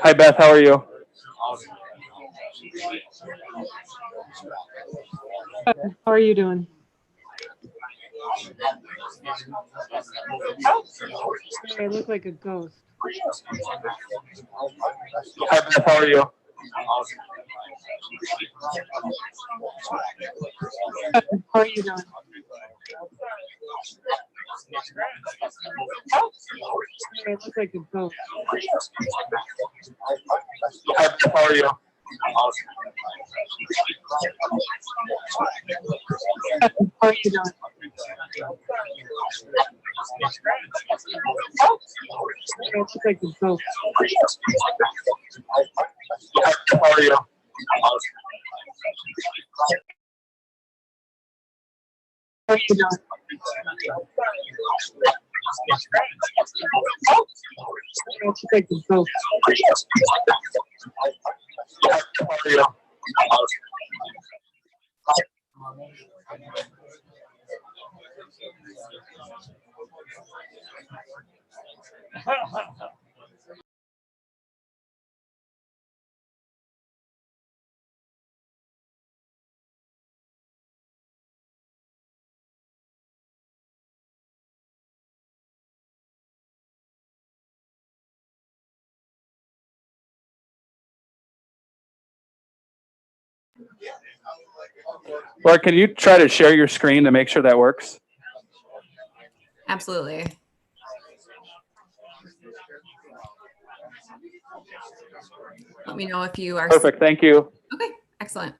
Hi, Beth. How are you? How are you doing? I look like a ghost. Hi, Beth. How are you? How are you doing? I look like a ghost. Hi, Beth. How are you? How are you doing? I look like a ghost. Hi, Beth. How are you? How are you doing? I look like a ghost. Hi, Beth. How are you? Laura, can you try to share your screen to make sure that works? Absolutely. Let me know if you are Perfect. Thank you. okay. Excellent.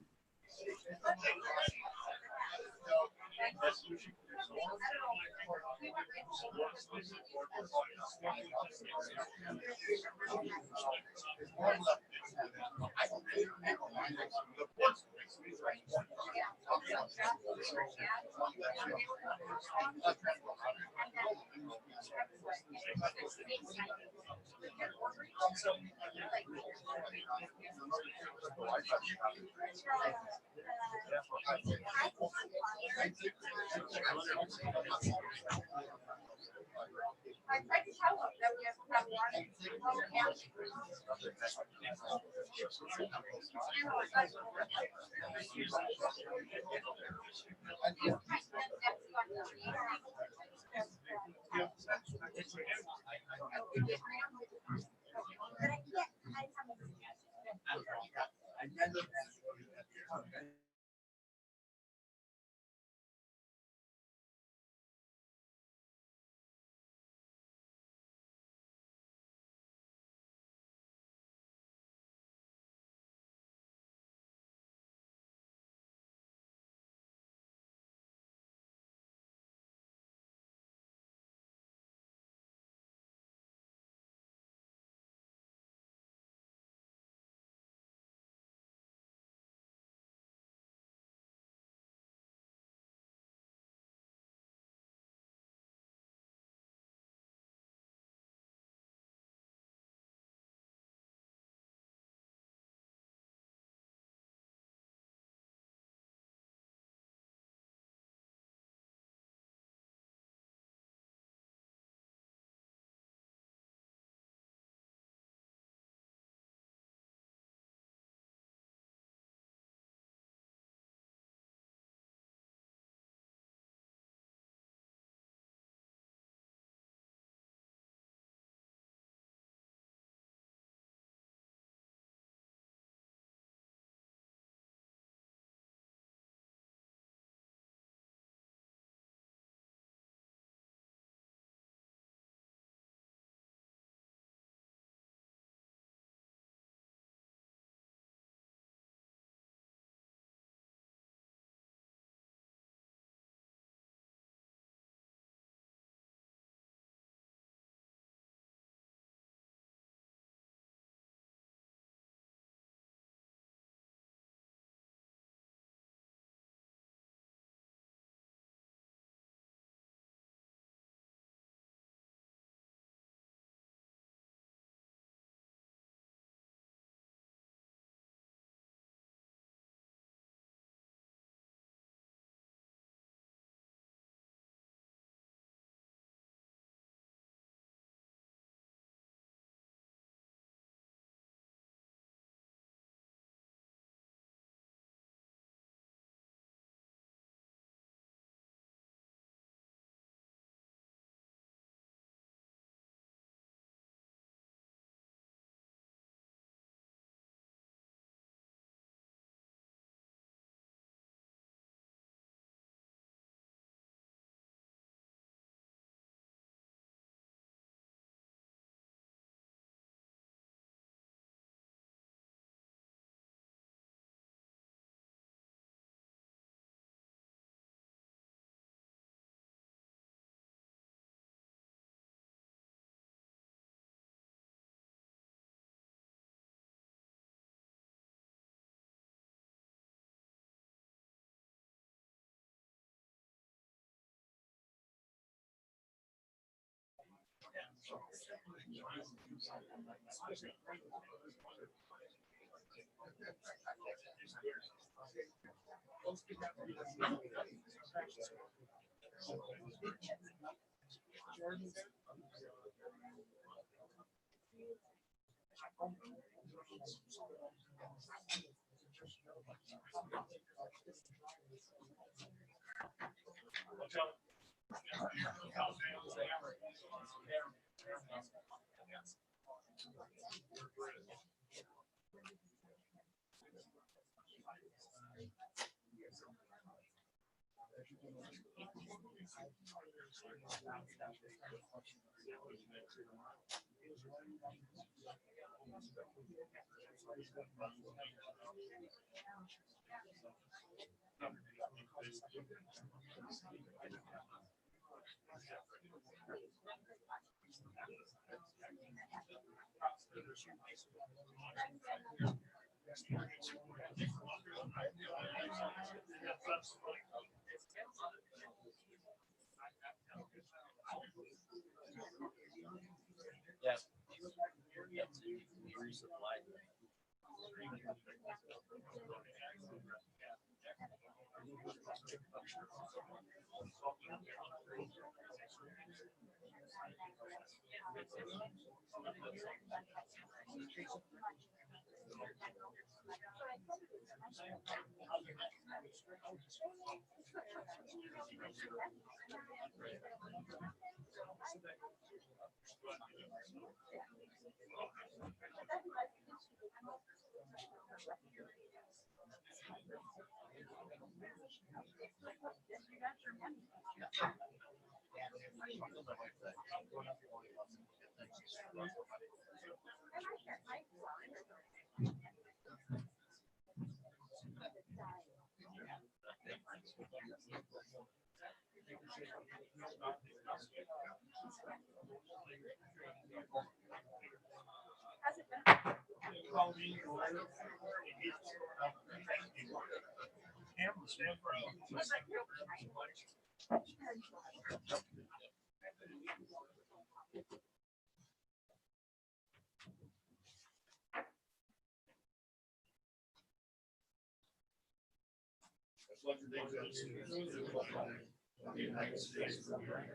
The United States of America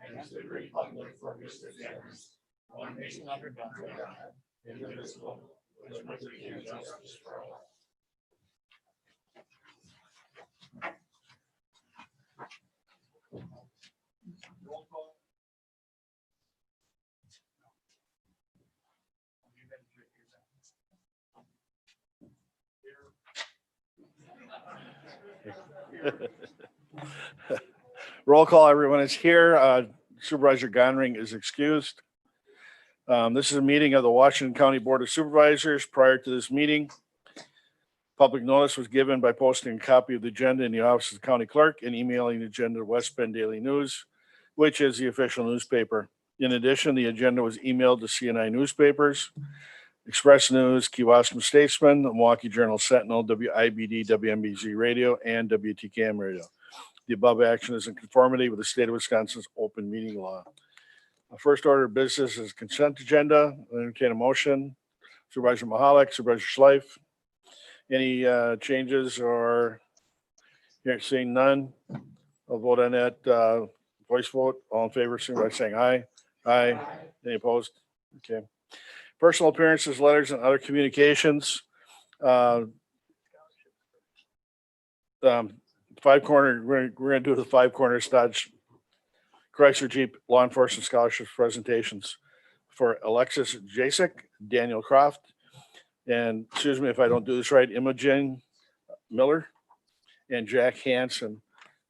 and to the republic for which it stands, one nation under God, indivisible, with liberty and justice for all. Roll call. Roll call, everyone is here. Supervisor Gonring is excused. This is a meeting of the Washington County Board of Supervisors. Prior to this meeting, public notice was given by posting a copy of the agenda in the office of the county clerk and emailing the agenda to West Bend Daily News, which is the official newspaper. In addition, the agenda was emailed to CNI newspapers, Express News, Kewaskum Statesman, the Milwaukee Journal Sentinel, WIBD, WMBZ Radio, and WTKM Radio. The above action is in conformity with the state of Wisconsin's open meeting law. The first order of business is consent agenda. I'll entertain a motion. Supervisor Mahalik, Supervisor Schleif. Any changes or you're seeing none? I'll vote on that. Voice vote. All in favor, signify by saying aye. Aye. Any opposed? Okay. Personal appearances, letters, and other communications. Five Corner, we're gonna do the Five Corners Dodge Chrysler Jeep Law Enforcement Scholarships presentations for Alexis Jasek, Daniel Croft, and excuse me if I don't do this right, Imogen Miller, and Jack Hansen.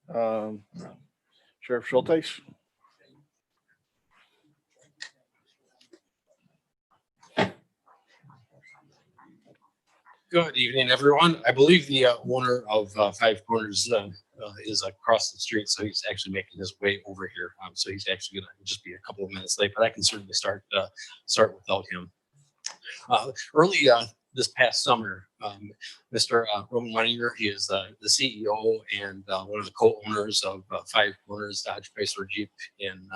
Sheriff Schulteis. Good evening, everyone. I believe the owner of Five Corners is across the street, so he's actually making his way over here. So he's actually going to just be a couple of minutes late, but I can certainly start without him. Early this past summer, Mr. Roman Weininger, he is the CEO and one of the co-owners of Five Corners Dodge Chrysler Jeep in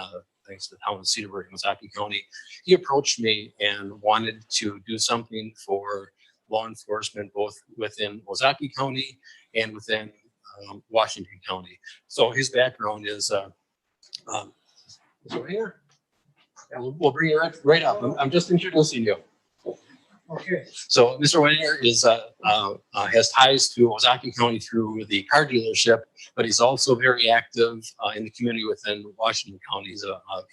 thanks to the town of Cedarburg and Ozaukee County. He approached me and wanted to do something for law enforcement, both within Ozaukee County and within Washington County. So his background is over here. Yeah, we'll bring you right up. I'm just introducing you. Okay. So Mr. Weninger is has ties to Ozaukee County through the car dealership, but he's also very active in the community within Washington County.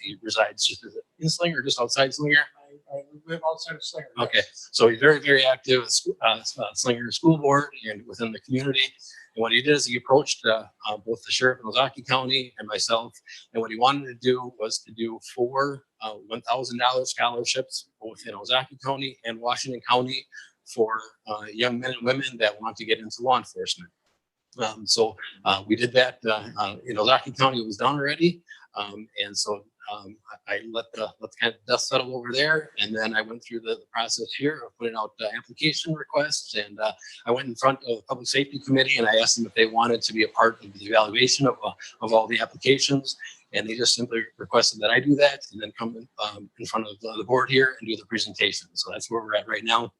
He resides just in Slinger, just outside Slinger. I live outside of Slinger. Okay, so he's very, very active at Slinger School Board and within the community. And what he did is he approached both the sheriff in Ozaukee County and myself. And what he wanted to do was to do 4 $1,000 scholarships both in Ozaukee County and Washington County for young men and women that want to get into law enforcement. So we did that in Ozaukee County. It was done already. And so I let the kind of dust settle over there, and then I went through the process here of putting out application requests, and I went in front of the Public Safety Committee and I asked them if they wanted to be a part of the evaluation of all the applications, and they just simply requested that I do that and then come in front of the board here and do the presentation. So that's where we're at right now.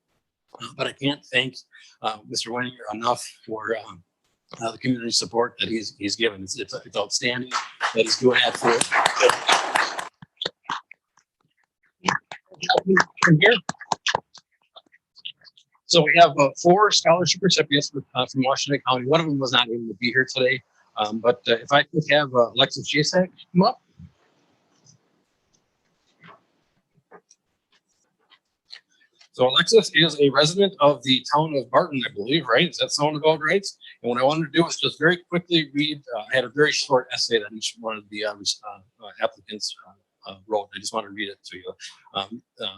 But I can't thank Mr. Weninger enough for the community support that he's given. It's outstanding that he's doing that for from here. So we have 4 scholarship recipients from Washington County. One of them was not able to be here today, but if I could have Alexis Jasak come up. So Alexis is a resident of the town of Barton, I believe, right? Does that sound about right? And what I wanted to do is just very quickly read, I had a very short essay that each one of the applicants wrote. I just want to read it to you.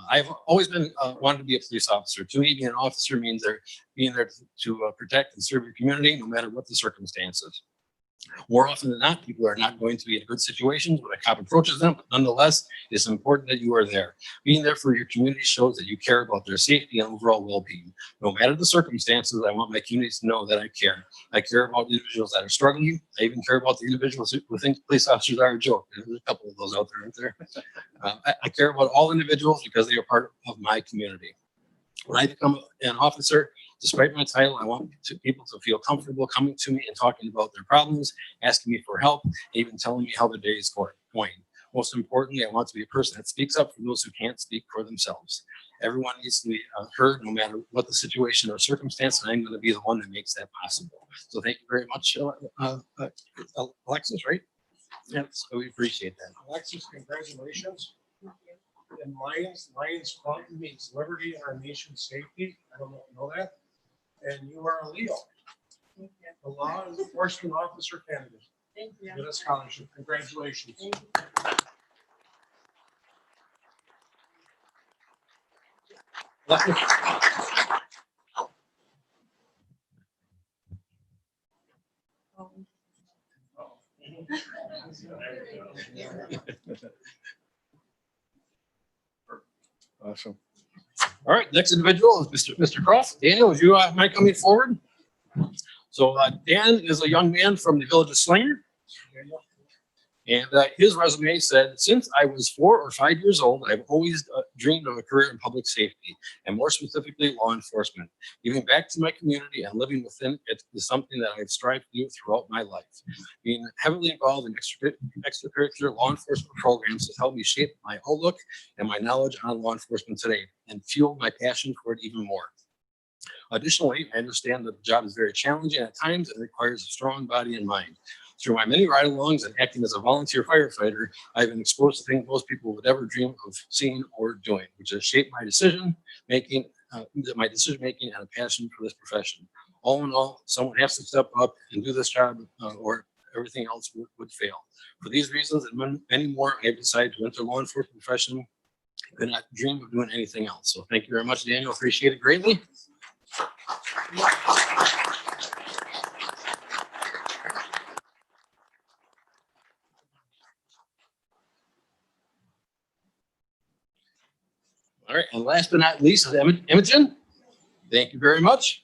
I've always been wanted to be a police officer. To me, being an officer means being there to protect and serve your community, no matter what the circumstances. More often than not, people are not going to be in good situations when a cop approaches them. But nonetheless, it's important that you are there. Being there for your community shows that you care about their safety and overall well-being. No matter the circumstances, I want my communities to know that I care. I care about individuals that are struggling. I even care about the individuals who think police officers are a joke. There's a couple of those out there, aren't there? I care about all individuals because they are part of my community. When I become an officer, despite my title, I want people to feel comfortable coming to me and talking about their problems, asking me for help, even telling me how the day is going. Most importantly, I want to be a person that speaks up for those who can't speak for themselves. Everyone needs to be heard no matter what the situation or circumstance, and I'm going to be the one that makes that possible. So thank you very much, Alexis, right? Yes, so we appreciate that. Alexis, congratulations. And Lions Club means liberty and our nation's safety. I don't know if you know that. And you are a Leo, a law enforcement officer candidate. Thank you. Get a scholarship. Congratulations. Awesome. All right, next individual is Mr. Croft. Daniel, would you mind coming forward? So Dan is a young man from the village of Slinger. And his resume said, since I was 4 or 5 years old, I've always dreamed of a career in public safety, and more specifically, law enforcement. Giving back to my community and living within it is something that I've strived to do throughout my life. Being heavily involved in extracurricular law enforcement programs has helped me shape my outlook and my knowledge on law enforcement today, and fueled my passion for it even more. Additionally, I understand that the job is very challenging at times and requires a strong body and mind. Through my many ride-alongs and acting as a volunteer firefighter, I've been exposed to things most people would ever dream of seeing or doing, which has shaped my decision-making and a passion for this profession. All in all, someone has to step up and do this job or everything else would fail. For these reasons and many more, I've decided to enter law enforcement profession. I could not dream of doing anything else. So thank you very much, Daniel. Appreciate it greatly. All right, and last but not least is Imogen. Thank you very much.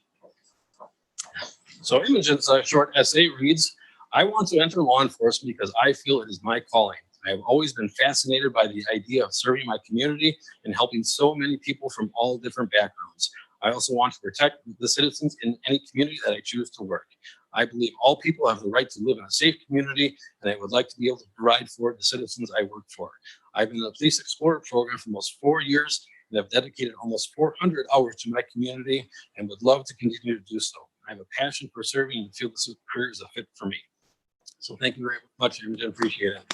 So Imogen's short essay reads, I want to enter law enforcement because I feel it is my calling. I have always been fascinated by the idea of serving my community and helping so many people from all different backgrounds. I also want to protect the citizens in any community that I choose to work. I believe all people have the right to live in a safe community, and I would like to be able to provide for the citizens I work for. I've been in the Police Explorer program for almost 4 years and have dedicated almost 400 hours to my community and would love to continue to do so. I have a passion for serving and feel this career is a fit for me. So thank you very much, Imogen. Appreciate it.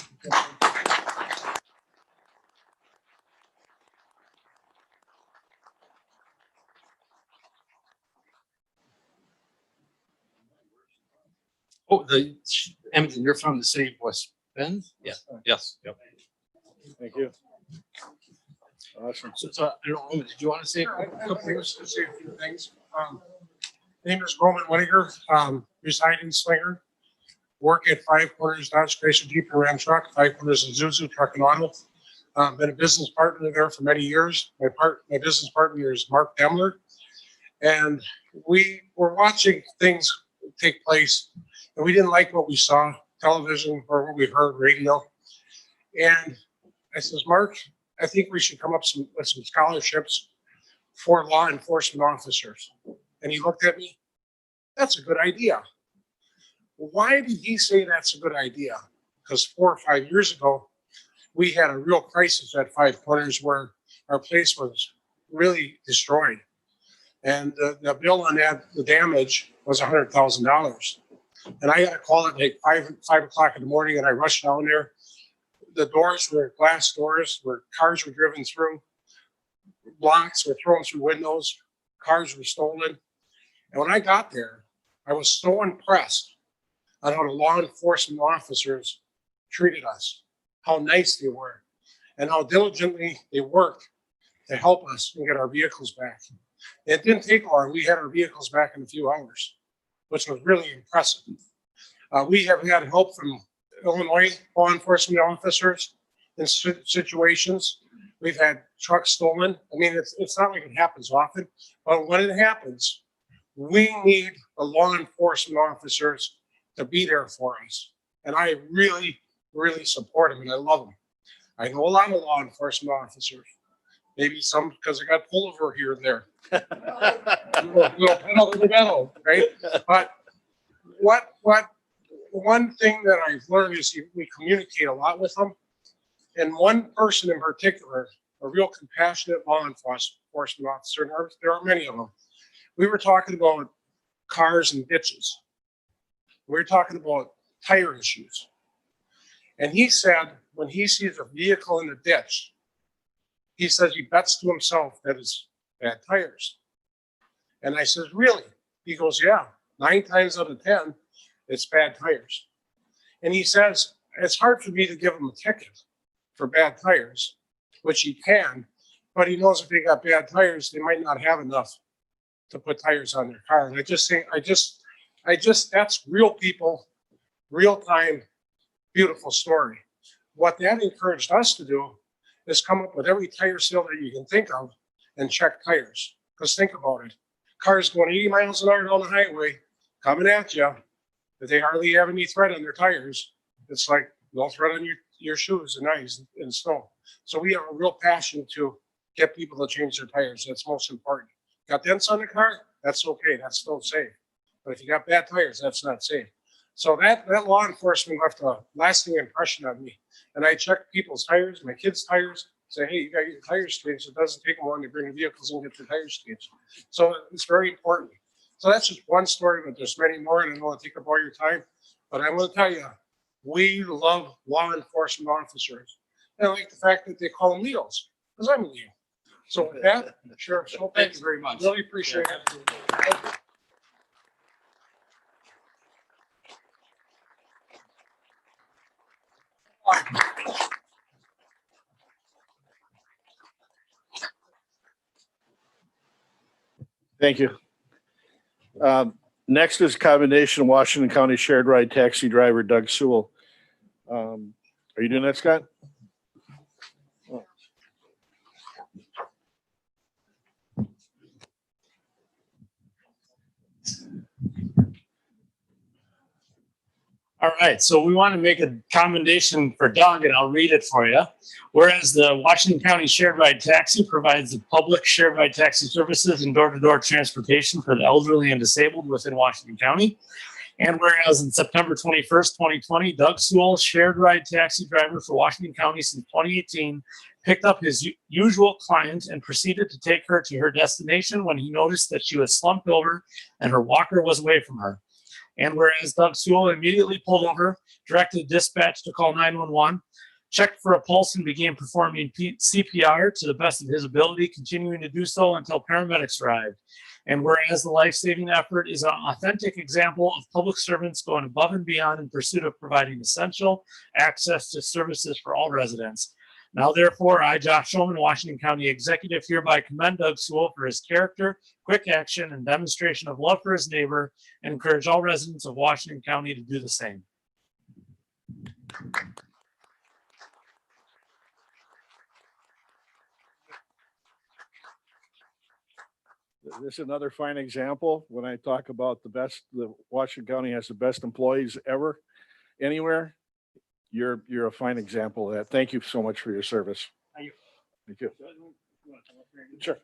Oh, Imogen, you're from the city of West Bend? Yeah. Yes. Yep. Thank you. Awesome. So I don't know, did you want to say a I couple have words? to say a few things. Name is Roman Winninger, residing Slinger. Work at Five Corners Dodge Chrysler Jeep and Ram truck, Five Corners Isuzu truck and auto. Been a business partner there for many years. My business partner is Mark Demler. And we were watching things take place and we didn't like what we saw, television or what we heard, radio. And I says, Mark, I think we should come up with some scholarships for law enforcement officers. And he looked at me, that's a good idea. Why did he say that's a good idea? Because 4 or 5 years ago, we had a real crisis at Five Corners where our place was really destroyed. And the bill on that, the damage was $100,000. And I got a call at like 5 o'clock in the morning and I rushed down there. The doors were glass doors where cars were driven through. Blocks were thrown through windows. Cars were stolen. And when I got there, I was so impressed on how the law enforcement officers treated us, how nice they were, and how diligently they worked to help us and get our vehicles back. It didn't take long. We had our vehicles back in a few hours, which was really impressive. We have had help from Illinois law enforcement officers in situations. We've had trucks stolen. I mean, it's not like it happens often, but when it happens, we need the law enforcement officers to be there for us. And I really, really support them and I love them. I know a lot of law enforcement officers, maybe some because I got pulled over here and there. Little pedal to the metal, right? But one thing that I've learned is we communicate a lot with them. And one person in particular, a real compassionate law enforcement officer, and there are many of them. We were talking about cars and ditches. We were talking about tire issues. And he said, when he sees a vehicle in the ditch, he says he bets to himself that it's bad tires. And I says, really? He goes, yeah, 9 times out of 10, it's bad tires. And he says, it's hard for me to give him a ticket for bad tires, which he can, but he knows if they got bad tires, they might not have enough to put tires on their car. And I just think, that's real people, real time, beautiful story. What that encouraged us to do is come up with every tire seal that you can think of and check tires. Because think about it. Cars going 80 miles an hour down the highway, coming at you, but they hardly have any tread on their tires. It's like no tread on your shoes and ice and snow. So we have a real passion to get people to change their tires. That's most important. Got dents on the car? That's okay. That's still safe. But if you got bad tires, that's not safe. So that law enforcement left a lasting impression on me. And I check people's tires, my kids' tires, say, hey, you got to get your tires changed. It doesn't take them long to bring the vehicles and get the tires changed. So it's very important. So that's just one story, but there's many more, and I don't want to take up all your time. But I want to tell you, we love law enforcement officers. And I like the fact that they call them Leos, because I'm a Leo. So with that, sure. So Thank you very much. really appreciate it. Thank you. Thank you. Next is commendation Washington County Shared Ride Taxi Driver Doug Sewell. Are you doing that, Scott? All right, so we want to make a commendation for Doug, and I'll read it for you. Whereas the Washington County Shared Ride Taxi provides the public shared ride taxi services and door-to-door transportation for the elderly and disabled within Washington County. And whereas on September 21st, 2020, Doug Sewell, shared ride taxi driver for Washington County since 2018, picked up his usual client and proceeded to take her to her destination when he noticed that she was slumped over and her walker was away from her. And whereas Doug Sewell immediately pulled over, directed dispatch to call 911, checked for a pulse, and began performing CPR to the best of his ability, continuing to do so until paramedics arrived. And whereas the life-saving effort is an authentic example of public servants going above and beyond in pursuit of providing essential access to services for all residents. Now, therefore, I, Josh Shulman, Washington County Executive, hereby commend Doug Sewell for his character, quick action, and demonstration of love for his neighbor, and encourage all residents of Washington County to do the same. This is another fine example when I talk about the Washington County has the best employees ever, anywhere. You're a fine example of that. Thank you so much for your service. Thank you. Thank you. Sure.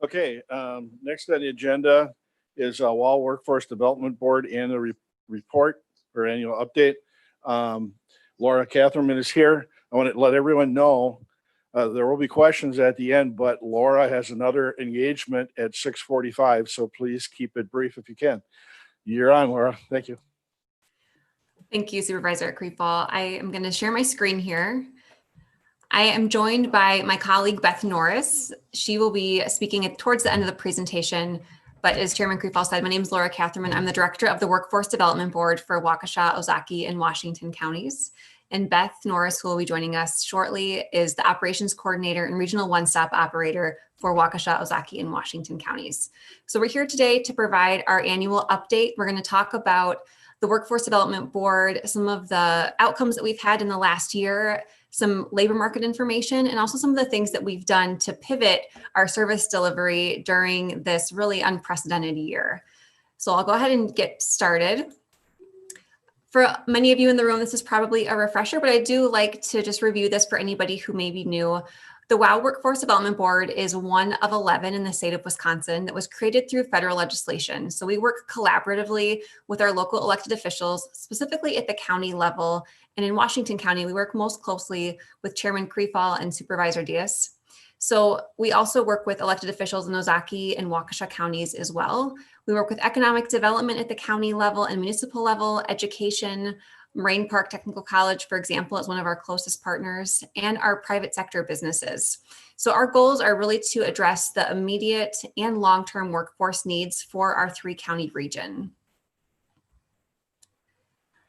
Okay, next on the agenda is Wall Workforce Development Board and the report or annual update. Laura Catherine is here. I want to let everyone know there will be questions at the end, but Laura has another engagement at 6:45, so please keep it brief if you can. You're on, Laura. Thank you. Thank you, Supervisor Creepall. I am going to share my screen here. I am joined by my colleague, Beth Norris. She will be speaking towards the end of the presentation, but as Chairman Creepall said, my name is Laura Catherman. I'm the Director of the Workforce Development Board for Waukesha, Ozaukee, and Washington counties. And Beth Norris, who will be joining us shortly, is the Operations Coordinator and Regional One-Stop Operator for Waukesha, Ozaukee, and Washington counties. So we're here today to provide our annual update. We're going to talk about the Workforce Development Board, some of the outcomes that we've had in the last year, some labor market information, and also some of the things that we've done to pivot our service delivery during this really unprecedented year. So I'll go ahead and get started. For many of you in the room, this is probably a refresher, but I do like to just review this for anybody who may be new. The WOW Workforce Development Board is one of 11 in the state of Wisconsin that was created through federal legislation. So we work collaboratively with our local elected officials, specifically at the county level. And in Washington County, we work most closely with Chairman Creepall and Supervisor Diaz. So we also work with elected officials in Ozaukee and Waukesha counties as well. We work with economic development at the county level and municipal level, education. Moraine Park Technical College, for example, is one of our closest partners, and our private sector businesses. So our goals are really to address the immediate and long-term workforce needs for our 3-county region.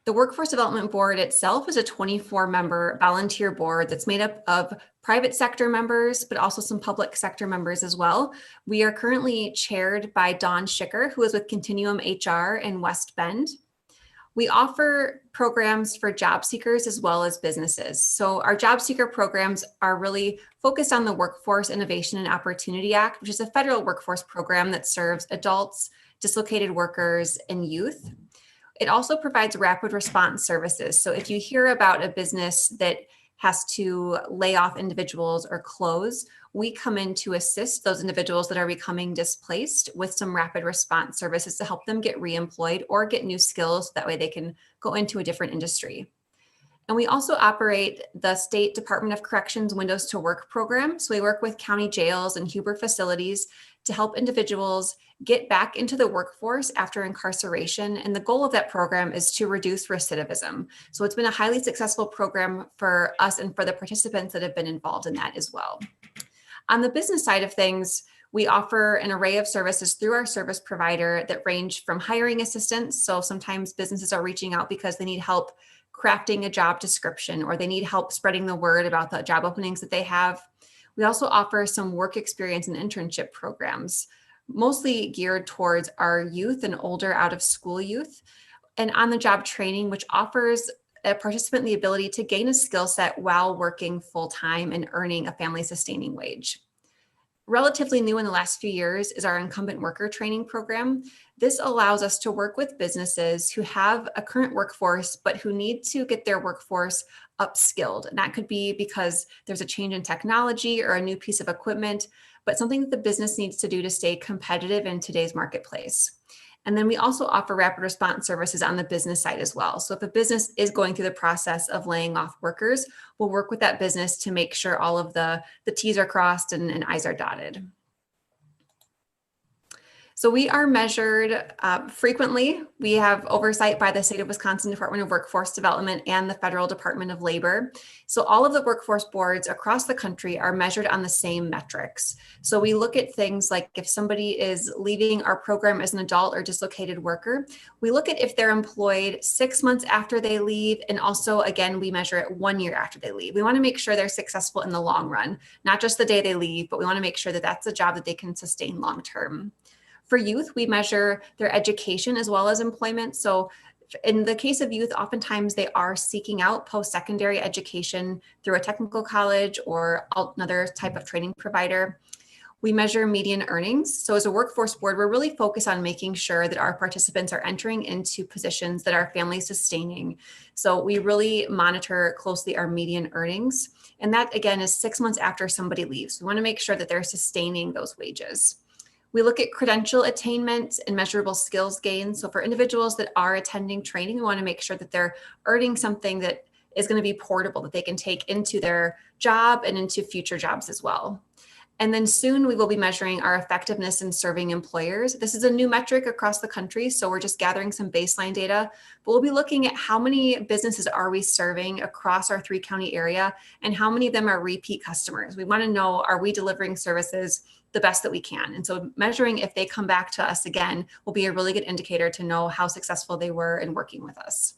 The Workforce Development Board itself is a 24-member volunteer board that's made up of private sector members, but also some public sector members as well. We are currently chaired by Dawn Schicker, who is with Continuum HR in West Bend. We offer programs for job seekers as well as businesses. So our job seeker programs are really focused on the Workforce Innovation and Opportunity Act, which is a federal workforce program that serves adults, dislocated workers, and youth. It also provides rapid response services. So if you hear about a business that has to lay off individuals or close, we come in to assist those individuals that are becoming displaced with some rapid response services to help them get reemployed or get new skills. That way they can go into a different industry. And we also operate the State Department of Corrections Windows to Work program. So we work with county jails and Huber facilities to help individuals get back into the workforce after incarceration. And the goal of that program is to reduce recidivism. So it's been a highly successful program for us and for the participants that have been involved in that as well. On the business side of things, We offer an array of services through our service provider that range from hiring assistance. So sometimes businesses are reaching out because they need help crafting a job description or they need help spreading the word about the job openings that they have. We also offer some work experience and internship programs, mostly geared towards our youth and older out of school youth, and on the job training, which offers a participant the ability to gain a skill set while working full time and earning a family sustaining wage. Relatively new in the last few years is our Incumbent Worker Training Program. This allows us to work with businesses who have a current workforce, but who need to get their workforce upskilled. And that could be because there's a change in technology or a new piece of equipment, but something that the business needs to do to stay competitive in today's marketplace. And then we also offer rapid response services on the business side as well. So if a business is going through the process of laying off workers, we'll work with that business to make sure all of the T's are crossed and I's are dotted. So we are measured frequently. We have oversight by the State of Wisconsin Department of Workforce Development and the Federal Department of Labor. So all of the workforce boards across the country are measured on the same metrics. So we look at things like if somebody is leaving our program as an adult or dislocated worker, we look at if they're employed 6 months after they leave. And also, again, we measure it 1 year after they leave. We want to make sure they're successful in the long run, not just the day they leave, but we want to make sure that that's a job that they can sustain long term. For youth, we measure their education as well as employment. So in the case of youth, oftentimes they are seeking out post-secondary education through a technical college or another type of training provider. We measure median earnings. So as a workforce board, we're really focused on making sure that our participants are entering into positions that are family sustaining. So we really monitor closely our median earnings. And that, again, is 6 months after somebody leaves. We want to make sure that they're sustaining those wages. We look at credential attainment and measurable skills gains. So for individuals that are attending training, we want to make sure that they're earning something that is going to be portable, that they can take into their job and into future jobs as well. And then soon we will be measuring our effectiveness in serving employers. This is a new metric across the country, so we're just gathering some baseline data, but we'll be looking at how many businesses are we serving across our 3-county area and how many of them are repeat customers. We want to know, are we delivering services the best that we can? And so measuring if they come back to us again will be a really good indicator to know how successful they were in working with us.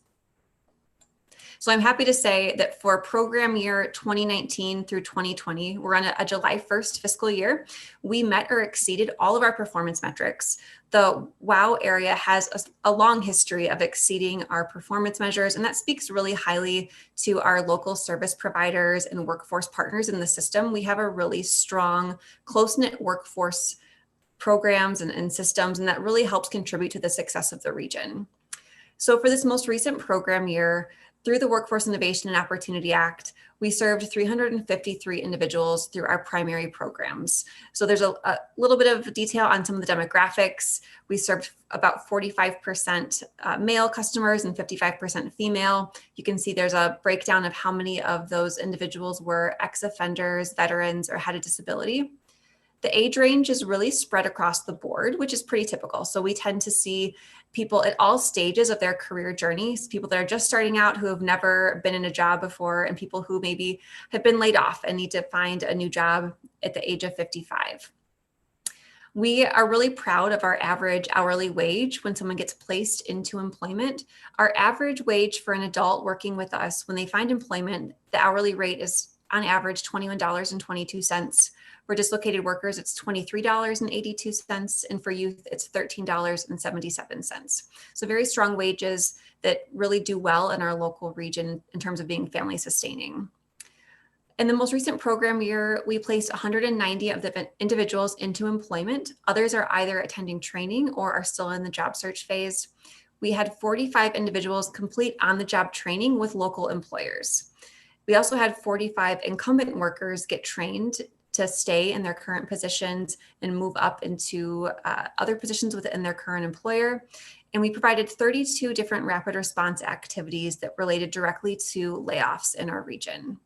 So I'm happy to say that for program year 2019 through 2020, we're on a July 1st fiscal year. We met or exceeded all of our performance metrics. The WOW area has a long history of exceeding our performance measures, and that speaks really highly to our local service providers and workforce partners in the system. We have a really strong, close-knit workforce programs and systems, and that really helps contribute to the success of the region. So for this most recent program year, through the Workforce Innovation and Opportunity Act, we served 353 individuals through our primary programs. So there's a little bit of detail on some of the demographics. We served about 45% male customers and 55% female. You can see there's a breakdown of how many of those individuals were ex-offenders, veterans, or had a disability. The age range is really spread across the board, which is pretty typical. So we tend to see people at all stages of their career journeys, people that are just starting out who have never been in a job before, and people who maybe have been laid off and need to find a new job at the age of 55. We are really proud of our average hourly wage when someone gets placed into employment. Our average wage for an adult working with us, when they find employment, the hourly rate is on average $21.22. For dislocated workers, it's $23.82, and for youth, it's $13.77. So very strong wages that really do well in our local region in terms of being family sustaining. In the most recent program year, we placed 190 of the individuals into employment. Others are either attending training or are still in the job search phase. We had 45 individuals complete on-the-job training with local employers. We also had 45 incumbent workers get trained to stay in their current positions and move up into other positions within their current employer. And we provided 32 different rapid response activities that related directly to layoffs in our region.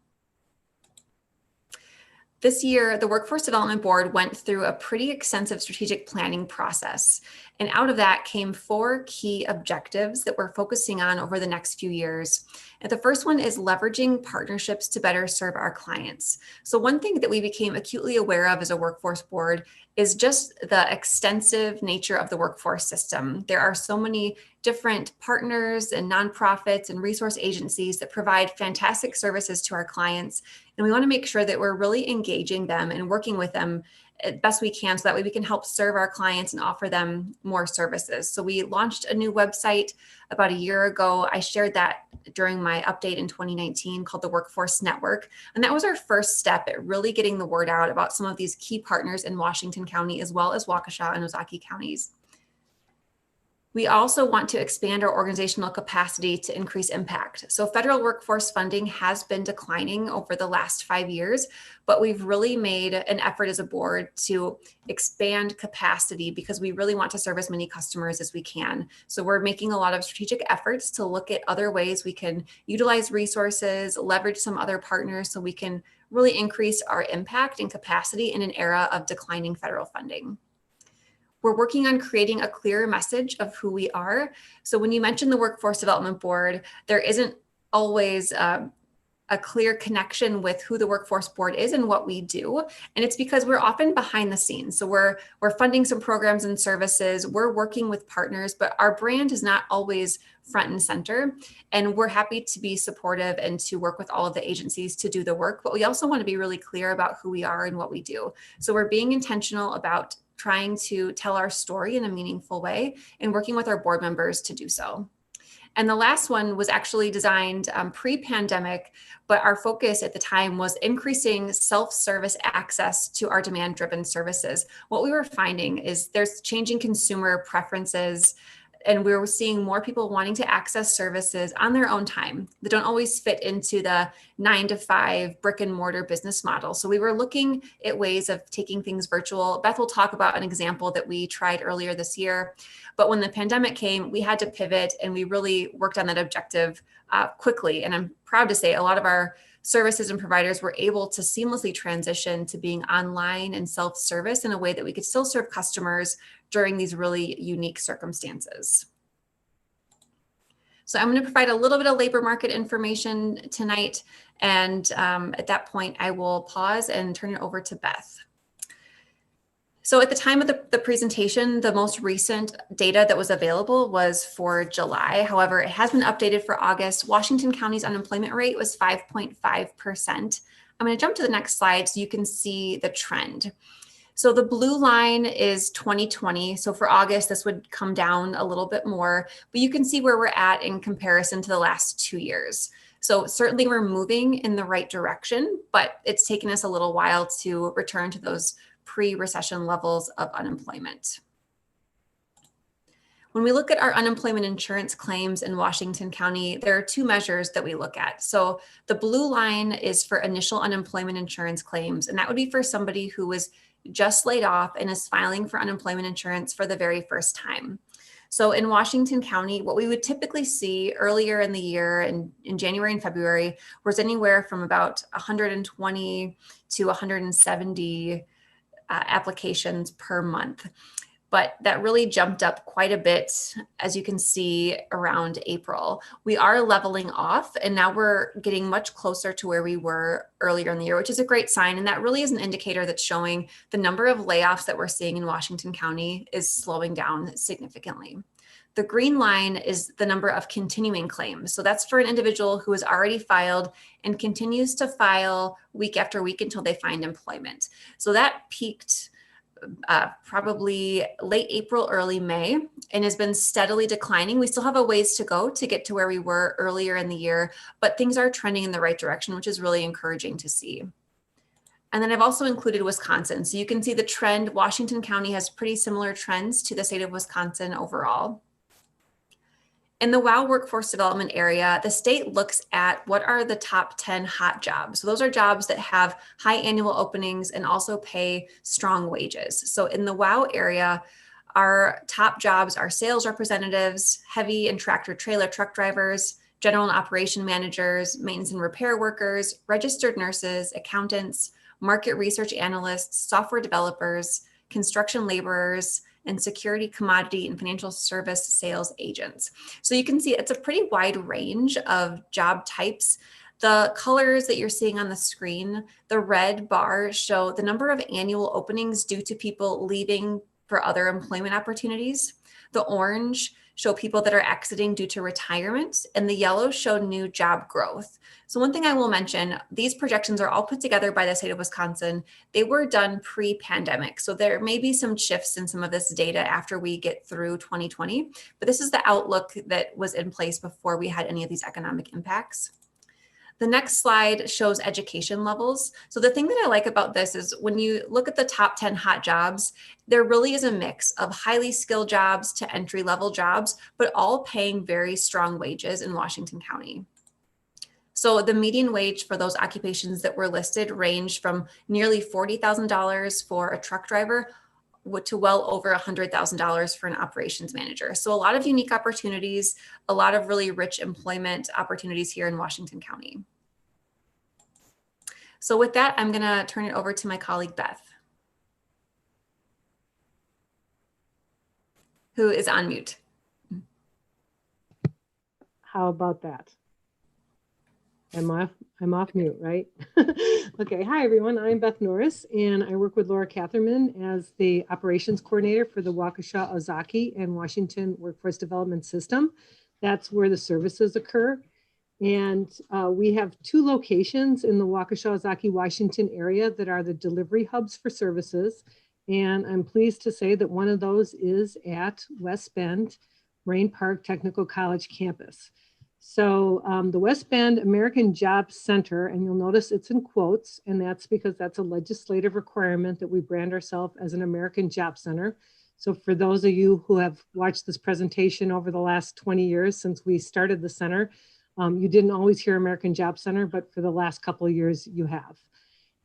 This year, the Workforce Development Board went through a pretty extensive strategic planning process. And out of that came 4 key objectives that we're focusing on over the next few years. And the first one is leveraging partnerships to better serve our clients. So one thing that we became acutely aware of as a workforce board is just the extensive nature of the workforce system. There are so many different partners and nonprofits and resource agencies that provide fantastic services to our clients. And we want to make sure that we're really engaging them and working with them as best we can, so that way we can help serve our clients and offer them more services. So we launched a new website about a year ago. I shared that during my update in 2019 called the Workforce Network. And that was our first step at really getting the word out about some of these key partners in Washington County, as well as Waukesha and Ozaukee counties. We also want to expand our organizational capacity to increase impact. So federal workforce funding has been declining over the last 5 years, but we've really made an effort as a board to expand capacity because we really want to serve as many customers as we can. So we're making a lot of strategic efforts to look at other ways we can utilize resources, leverage some other partners so we can really increase our impact and capacity in an era of declining federal funding. We're working on creating a clearer message of who we are. So when you mention the Workforce Development Board, there isn't always a clear connection with who the Workforce Board is and what we do. And it's because we're often behind the scenes. So we're funding some programs and services, we're working with partners, but our brand is not always front and center. And we're happy to be supportive and to work with all of the agencies to do the work, but we also want to be really clear about who we are and what we do. So we're being intentional about trying to tell our story in a meaningful way and working with our board members to do so. And the last one was actually designed pre-pandemic, but our focus at the time was increasing self-service access to our demand-driven services. What we were finding is there's changing consumer preferences, and we were seeing more people wanting to access services on their own time that don't always fit into the 9-to-5 brick and mortar business model. So we were looking at ways of taking things virtual. Beth will talk about an example that we tried earlier this year. But when the pandemic came, we had to pivot, and we really worked on that objective quickly. And I'm proud to say a lot of our services and providers were able to seamlessly transition to being online and self-service in a way that we could still serve customers during these really unique circumstances. So I'm going to provide a little bit of labor market information tonight. And at that point, I will pause and turn it over to Beth. So at the time of the presentation, the most recent data that was available was for July. However, it has been updated for August. Washington County's unemployment rate was 5.5%. I'm going to jump to the next slide so you can see the trend. So the blue line is 2020. So for August, this would come down a little bit more, but you can see where we're at in comparison to the last 2 years. So certainly we're moving in the right direction, but it's taken us a little while to return to those pre-recession levels of unemployment. When we look at our unemployment insurance claims in Washington County, there are 2 measures that we look at. So the blue line is for initial unemployment insurance claims, and that would be for somebody who was just laid off and is filing for unemployment insurance for the very first time. So in Washington County, what we would typically see earlier in the year in January and February was anywhere from about 120 to 170 applications per month. But that really jumped up quite a bit, as you can see, around April. We are leveling off, and now we're getting much closer to where we were earlier in the year, which is a great sign. And that really is an indicator that's showing the number of layoffs that we're seeing in Washington County is slowing down significantly. The green line is the number of continuing claims. So that's for an individual who has already filed and continues to file week after week until they find employment. So that peaked probably late April, early May, and has been steadily declining. We still have a ways to go to get to where we were earlier in the year, but things are trending in the right direction, which is really encouraging to see. And then I've also included Wisconsin. So you can see the trend. Washington County has pretty similar trends to the state of Wisconsin overall. In the WOW workforce development area, the state looks at what are the top 10 hot jobs. So those are jobs that have high annual openings and also pay strong wages. So in the WOW area, our top jobs are sales representatives, heavy and tractor trailer truck drivers, general and operation managers, maintenance and repair workers, registered nurses, accountants, market research analysts, software developers, construction laborers, and security, commodity, and financial service sales agents. So you can see it's a pretty wide range of job types. The colors that you're seeing on the screen, the red bars show the number of annual openings due to people leaving for other employment opportunities. The orange show people that are exiting due to retirement, and the yellow show new job growth. So one thing I will mention, these projections are all put together by the state of Wisconsin. They were done pre-pandemic, so there may be some shifts in some of this data after we get through 2020, but this is the outlook that was in place before we had any of these economic impacts. The next slide shows education levels. So the thing that I like about this is when you look at the top 10 hot jobs, there really is a mix of highly skilled jobs to entry-level jobs, but all paying very strong wages in Washington County. So the median wage for those occupations that were listed ranged from nearly $40,000 for a truck driver to well over $100,000 for an operations manager. So a lot of unique opportunities, a lot of really rich employment opportunities here in Washington County. So with that, I'm gonna turn it over to my colleague, Beth, who is on mute. How about that? I'm off mute, right? Okay, hi everyone, I'm Beth Norris and I work with Laura Catherman as the operations coordinator for the Waukesha, Ozaukee and Washington Workforce Development System. That's where the services occur. And we have 2 locations in the Waukesha, Ozaukee, Washington area that are the delivery hubs for services. And I'm pleased to say that one of those is at West Bend, Marine Park Technical College campus. So the West Bend American Job Center, and you'll notice it's in quotes, and that's because that's a legislative requirement that we brand ourselves as an American Job Center. So for those of you who have watched this presentation over the last 20 years since we started the center, you didn't always hear American Job Center, but for the last couple of years you have.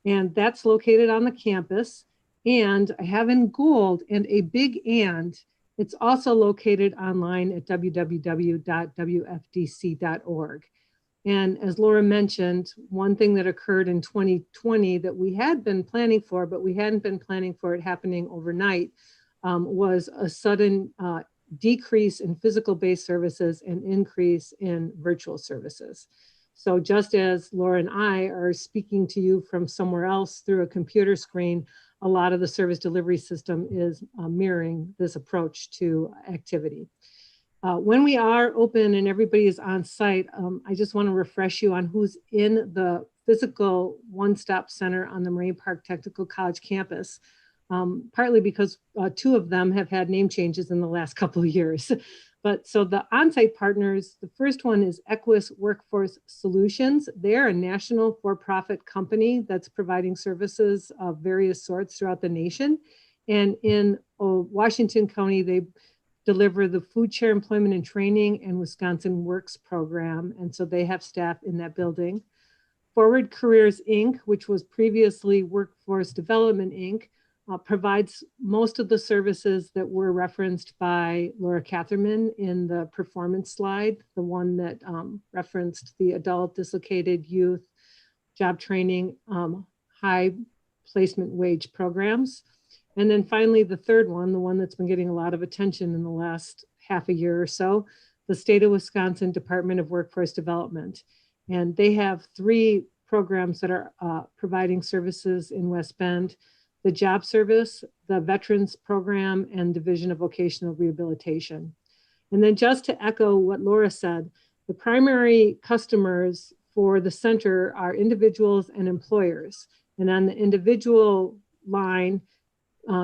And that's located on the campus. And I have in gold and a big and, it's also located online at www.wfdc.org. And as Laura mentioned, one thing that occurred in 2020 that we had been planning for, but we hadn't been planning for it happening overnight, was a sudden decrease in physical-based services and increase in virtual services. So just as Laura and I are speaking to you from somewhere else through a computer screen, a lot of the service delivery system is mirroring this approach to activity. When we are open and everybody is on site, I just want to refresh you on who's in the physical one-stop center on the Marine Park Technical College campus, partly because 2 of them have had name changes in the last couple of years. But so the on-site partners, the first one is Equus Workforce Solutions. They're a national for-profit company that's providing services of various sorts throughout the nation. And in Washington County, they deliver the Food Share Employment and Training and Wisconsin Works program. And so they have staff in that building. Forward Careers, Inc., which was previously Workforce Development, Inc., provides most of the services that were referenced by Laura Catherman in the performance slide, the one that referenced the adult, dislocated youth, job training, high placement wage programs. And then finally, the third one, the one that's been getting a lot of attention in the last half a year or so, the State of Wisconsin Department of Workforce Development. And they have 3 programs that are providing services in West Bend: the Job Service, the Veterans Program, and Division of Vocational Rehabilitation. And then just to echo what Laura said, the primary customers for the center are individuals and employers. And on the individual line,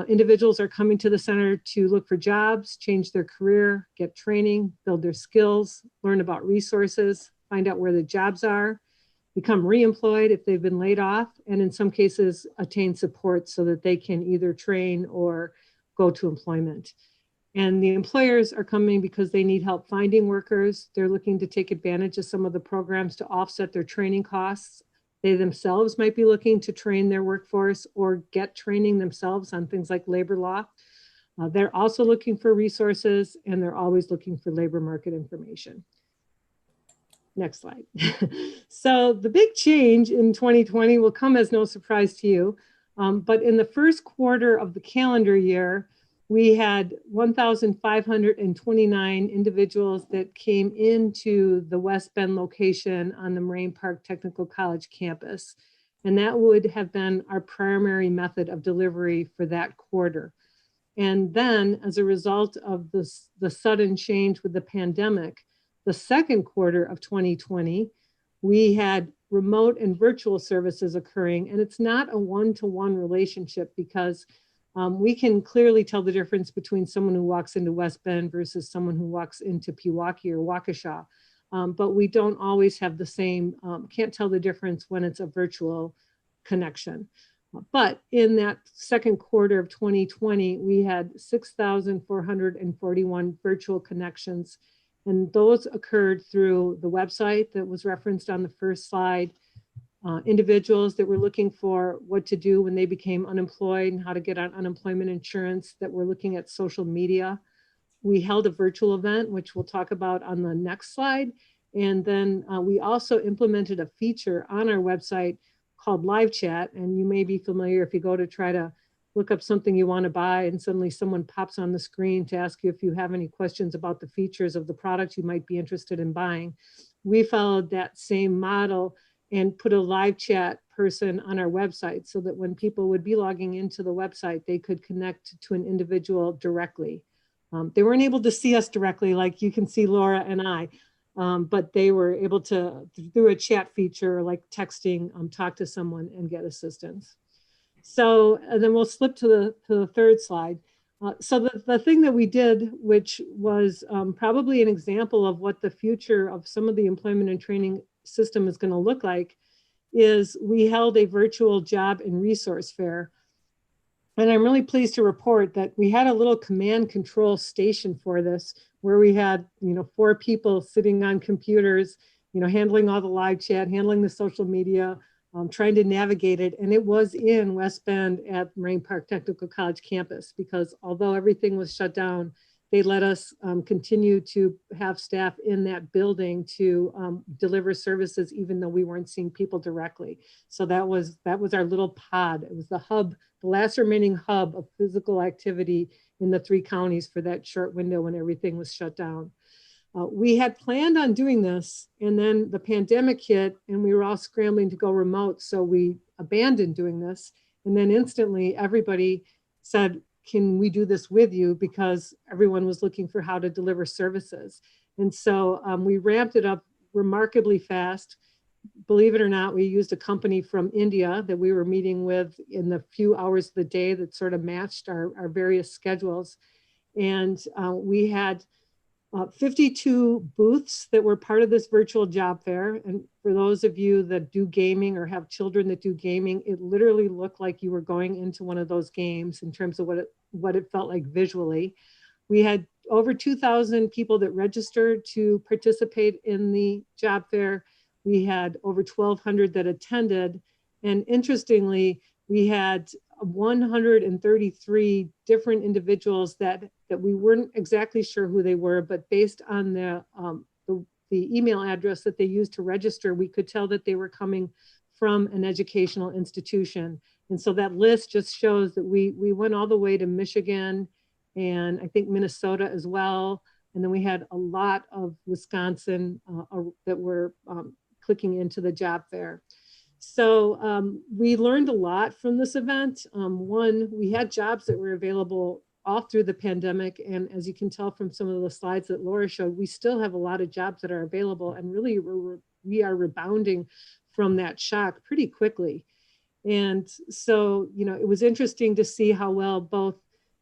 individuals are coming to the center to look for jobs, change their career, get training, build their skills, learn about resources, find out where the jobs are, become re-employed if they've been laid off, and in some cases attain support so that they can either train or go to employment. And the employers are coming because they need help finding workers. They're looking to take advantage of some of the programs to offset their training costs. They themselves might be looking to train their workforce or get training themselves on things like labor law. They're also looking for resources, and they're always looking for labor market information. Next slide. So the big change in 2020 will come as no surprise to you. But in the first quarter of the calendar year, We had 1,529 individuals that came into the West Bend location on the Moraine Park Technical College campus. And that would have been our primary method of delivery for that quarter. And then as a result of the sudden change with the pandemic, the second quarter of 2020, we had remote and virtual services occurring. And it's not a one-to-one relationship because we can clearly tell the difference between someone who walks into West Bend versus someone who walks into Pewaukee or Waukesha. But we don't always have the same, can't tell the difference when it's a virtual connection. But in that second quarter of 2020, we had 6,441 virtual connections. And those occurred through the website that was referenced on the first slide, individuals that were looking for what to do when they became unemployed and how to get on unemployment insurance, that were looking at social media. We held a virtual event, which we'll talk about on the next slide. And then we also implemented a feature on our website called live chat. And you may be familiar if you go to try to look up something you want to buy and suddenly someone pops on the screen to ask you if you have any questions about the features of the product you might be interested in buying. We followed that same model and put a live chat person on our website so that when people would be logging into the website, they could connect to an individual directly. They weren't able to see us directly like you can see Laura and I, but they were able to, through a chat feature like texting, talk to someone and get assistance. So then we'll slip to the third slide. So the thing that we did, which was probably an example of what the future of some of the employment and training system is going to look like, is we held a virtual job and resource fair. And I'm really pleased to report that we had a little command control station for this, where we had, 4 people sitting on computers, handling all the live chat, handling the social media, trying to navigate it. And it was in West Bend at Moraine Park Technical College campus, because although everything was shut down, they let us continue to have staff in that building to deliver services, even though we weren't seeing people directly. So that was our little pod. It was the hub, the last remaining hub of physical activity in the 3 counties for that short window when everything was shut down. We had planned on doing this, and then the pandemic hit and we were all scrambling to go remote. So we abandoned doing this. And then instantly everybody said, can we do this with you? Because everyone was looking for how to deliver services. And so we ramped it up remarkably fast. Believe it or not, we used a company from India that we were meeting with in the few hours of the day that sort of matched our various schedules. And we had 52 booths that were part of this virtual job fair. And for those of you that do gaming or have children that do gaming, it literally looked like you were going into one of those games in terms of what it felt like visually. We had over 2,000 people that registered to participate in the job fair. We had over 1,200 that attended. And interestingly, we had 133 different individuals that we weren't exactly sure who they were, but based on the email address that they used to register, we could tell that they were coming from an educational institution. And so that list just shows that we went all the way to Michigan and I think Minnesota as well. And then we had a lot of Wisconsin that were clicking into the job fair. So we learned a lot from this event. One, we had jobs that were available all through the pandemic. And as you can tell from some of the slides that Laura showed, we still have a lot of jobs that are available, and really we are rebounding from that shock pretty quickly. And so, it was interesting to see how well both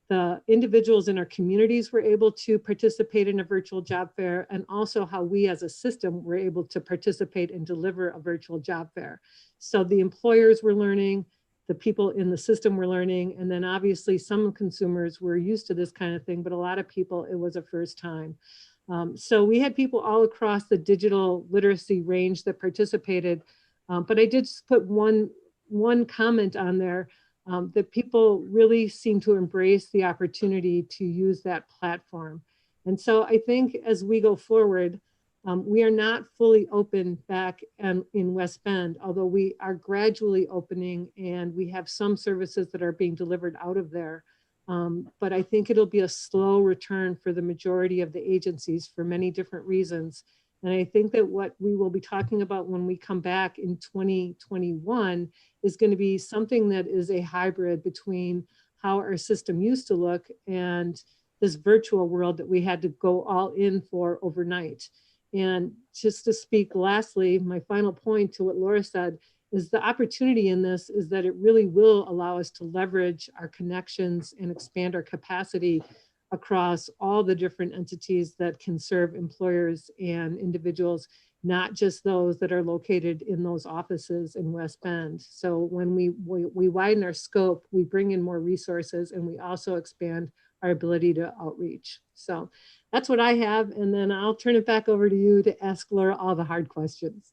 the individuals in our communities were able to participate in a virtual job fair, and also how we as a system were able to participate and deliver a virtual job fair. So the employers were learning, the people in the system were learning, and then obviously some consumers were used to this kind of thing, but a lot of people, it was a first time. So we had people all across the digital literacy range that participated, but I did just put one comment on there that people really seem to embrace the opportunity to use that platform. And so I think as we go forward, we are not fully open back in West Bend, although we are gradually opening and we have some services that are being delivered out of there. But I think it'll be a slow return for the majority of the agencies for many different reasons. And I think that what we will be talking about when we come back in 2021 is going to be something that is a hybrid between how our system used to look and this virtual world that we had to go all in for overnight. And just to speak lastly, my final point to what Laura said is the opportunity in this is that it really will allow us to leverage our connections and expand our capacity across all the different entities that can serve employers and individuals, not just those that are located in those offices in West Bend. So when we widen our scope, we bring in more resources, and we also expand our ability to outreach. So that's what I have. And then I'll turn it back over to you to ask Laura all the hard questions.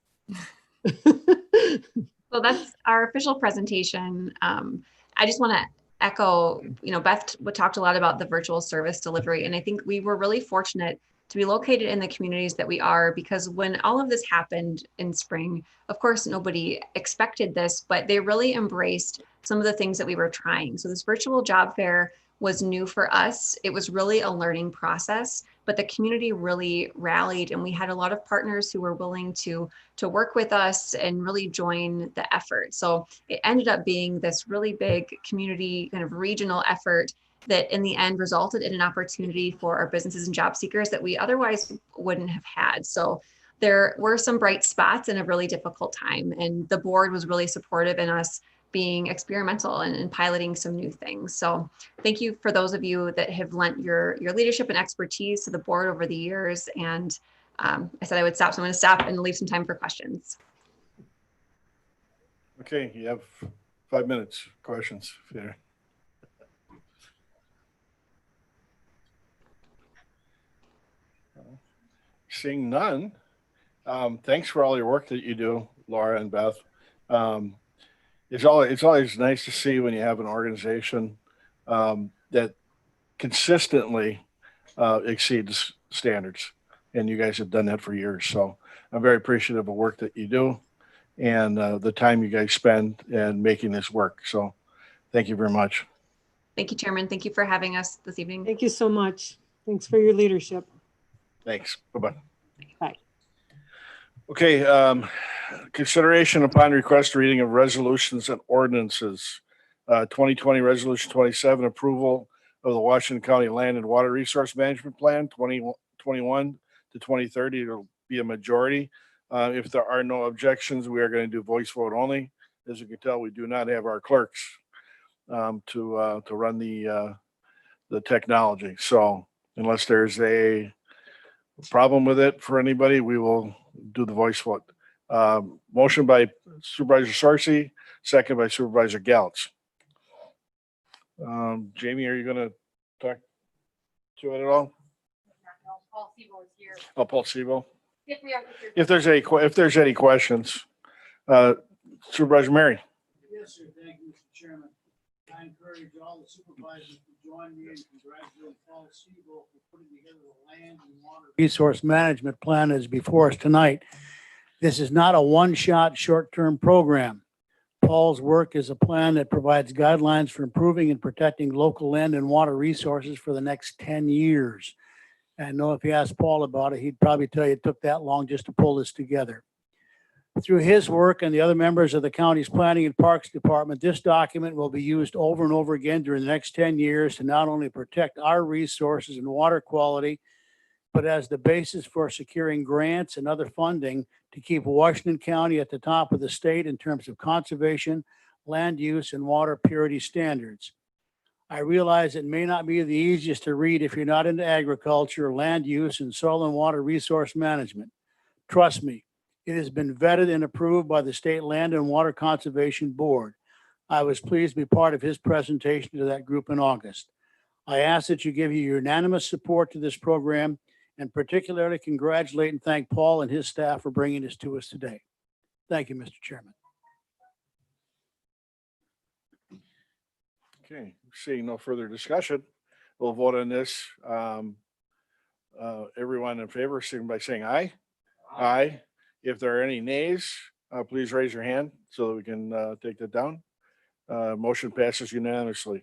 So that's our official presentation. I just want to echo, Beth talked a lot about the virtual service delivery, and I think we were really fortunate to be located in the communities that we are, because when all of this happened in spring, of course, nobody expected this, but they really embraced some of the things that we were trying. So this virtual job fair was new for us. It was really a learning process, but the community really rallied, and we had a lot of partners who were willing to work with us and really join the effort. So it ended up being this really big community kind of regional effort that in the end resulted in an opportunity for our businesses and job seekers that we otherwise wouldn't have had. So there were some bright spots in a really difficult time, and the board was really supportive in us being experimental and piloting some new things. So thank you for those of you that have lent your leadership and expertise to the board over the years. And I said I would stop, so I'm going to stop and leave some time for questions. Okay, you have 5 minutes. Questions. Yeah. Seeing none. Thanks for all your work that you do, Laura and Beth. It's always nice to see when you have an organization that consistently exceeds standards, and you guys have done that for years. So I'm very appreciative of work that you do and the time you guys spend in making this work. So thank you very much. Thank you, Chairman. Thank you for having us this evening. Thank you so much. Thanks for your leadership. Thanks. Bye-bye. Bye. Okay, consideration upon request reading of resolutions and ordinances. 2020 Resolution 27, approval of the Washington County Land and Water Resource Management Plan 2021 to 2030. It'll be a majority. If there are no objections, we are going to do voice vote only. As you can tell, we do not have our clerks to run the technology. So unless there's a problem with it for anybody, we will do the voice vote. Motion by Supervisor Sarcey, second by Supervisor Gauss. Jamie, are you going to talk to it at all? Paul Sebo is here. Oh, Paul Sebo. If If there's any questions, Supervisor Mary. Yes, sir. Thank you, Mr. Chairman. I encourage all the supervisors to join me in congratulating Paul Sebo for putting together the land and water resource management plan that is before us tonight. This is not a one-shot, short-term program. Paul's work is a plan that provides guidelines for improving and protecting local land and water resources for the next 10 years. And I know if you asked Paul about it, he'd probably tell you it took that long just to pull this together. Through his work and the other members of the county's Planning and Parks Department, this document will be used over and over again during the next 10 years to not only protect our resources and water quality, but as the basis for securing grants and other funding to keep Washington County at the top of the state in terms of conservation, land use, and water purity standards. I realize it may not be the easiest to read if you're not into agriculture, land use, and soil and water resource management. Trust me, it has been vetted and approved by the State Land and Water Conservation Board. I was pleased to be part of his presentation to that group in August. I ask that you give your unanimous support to this program, and particularly congratulate and thank Paul and his staff for bringing this to us today. Thank you, Mr. Chairman. Okay, seeing no further discussion, we'll vote on this. Everyone in favor, signify by saying aye. Aye. If there are any nays, please raise your hand so that we can take that down. Motion passes unanimously.